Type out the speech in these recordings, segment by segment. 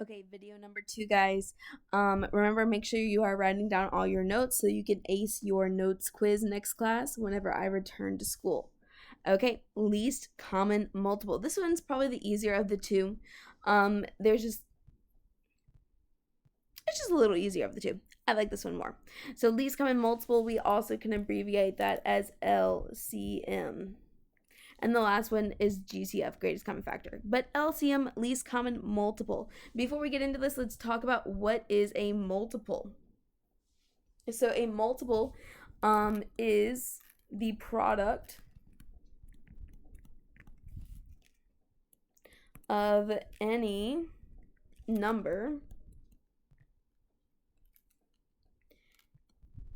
Okay, video number 2, guys. Remember, make sure you are writing down all your notes so you can ace your notes quiz next class whenever I return to school. Okay, least common multiple. This one's probably the easier of the two. It's just a little easier of the two. I like this one more. So least common multiple, we also can abbreviate that as LCM. And the last one is GCF, greatest common factor. But LCM, least common multiple. Before we get into this, let's talk about what is a multiple. So a multiple is the product of any number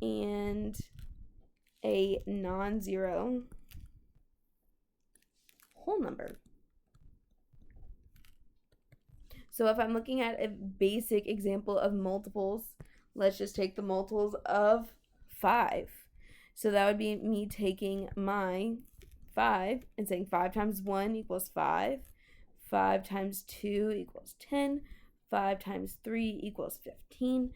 and a non-zero whole number. So if I'm looking at a basic example of multiples, let's just take the multiples of 5. So that would be me taking my 5 and saying 5 times 1 equals 5. 5 times 2 equals 10. 5 times 3 equals 15.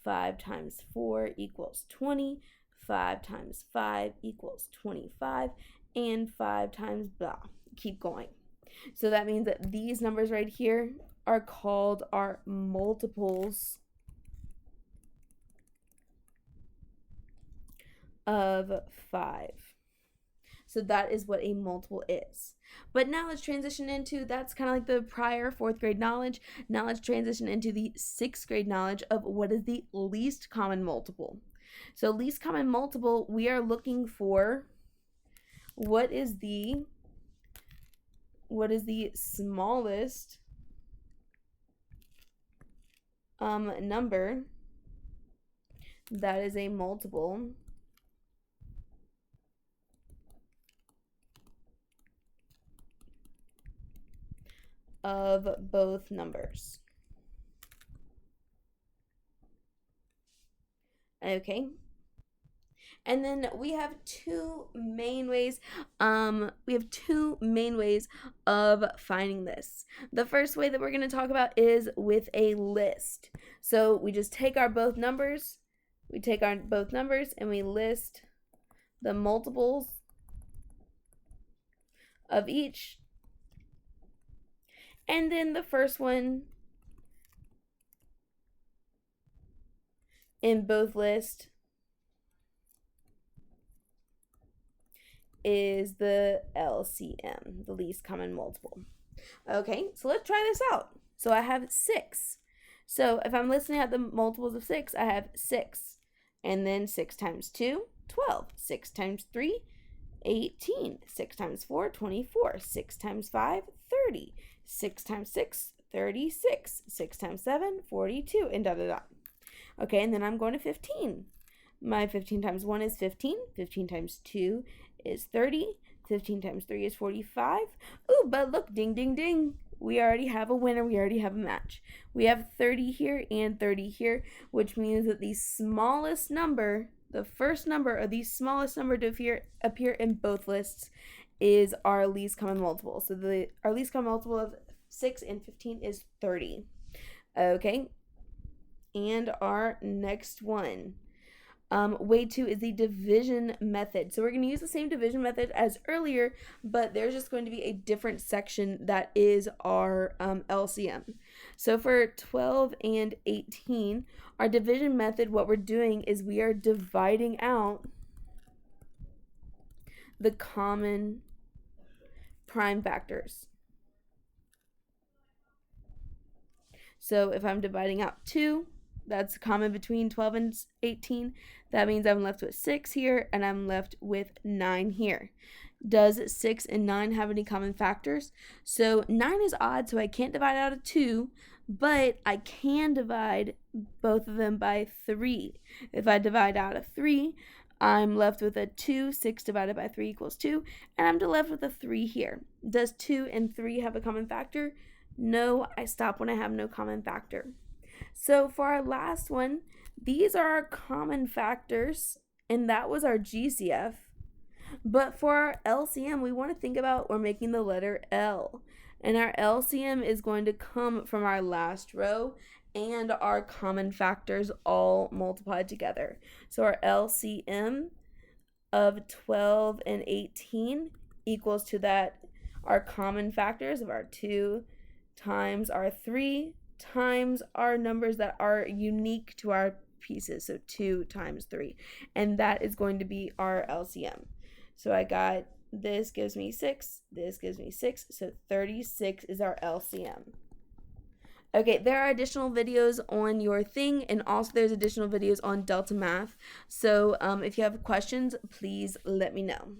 5 times 4 equals 20. 5 times 5 equals 25. And 5 times blah. Keep going. So that means that these numbers right here are called our multiples of 5. So that is what a multiple is. But now let's transition into, that's kind of like the prior 4th grade knowledge. Now let's transition into the 6th grade knowledge of what is the least common multiple. So least common multiple, we are looking for what is the smallest number that is a multiple of both numbers. Okay. And then we have two main ways. Of finding this. The first way that we're going to talk about is with a list. So we just take our both numbers. We take our both numbers and we list the multiples of each. And then the first one in both lists is the LCM, the least common multiple. Okay, so let's try this out. So I have 6. So if I'm listening at the multiples of 6, I have 6. And then 6 times 2, 12. 6 times 3, 18. 6 times 4, 24. 6 times 5, 30. 6 times 6, 36. 6 times 7, 42, and da da da. Okay, and then I'm going to 15. My 15 times 1 is 15. 15 times 2 is 30. 15 times 3 is 45. Ooh, but look, ding, ding, ding. We already have a winner. We already have a match. We have 30 here and 30 here, which means that the smallest number, the first number or the smallest number to appear in both lists is our least common multiple. So our least common multiple of 6 and 15 is 30. Okay. And our next one. Way 2 is the division method. So we're going to use the same division method as earlier, but there's just going to be a different section that is our LCM. So for 12 and 18, our division method, what we're doing is we are dividing out the common prime factors. So if I'm dividing out 2, that's common between 12 and 18. That means I'm left with 6 here, and I'm left with 9 here. Does 6 and 9 have any common factors? So 9 is odd, so I can't divide out of 2, but I can divide both of them by 3. If I divide out of 3, I'm left with a 2. 6 divided by 3 equals 2, and I'm left with a 3 here. Does 2 and 3 have a common factor? No, I stop when I have no common factor. So for our last one, these are our common factors, and that was our GCF. But for our LCM, we want to think about we're making the letter L. And our LCM is going to come from our last row and our common factors all multiplied together. So our LCM of 12 and 18 equals to that our common factors of our 2 times our 3 times our numbers that are unique to our pieces. So 2 times 3. And that is going to be our LCM. So I got this gives me 6, this gives me 6, so 36 is our LCM. Okay, there are additional videos on your thing, and also there's additional videos on Delta Math. So if you have questions, please let me know.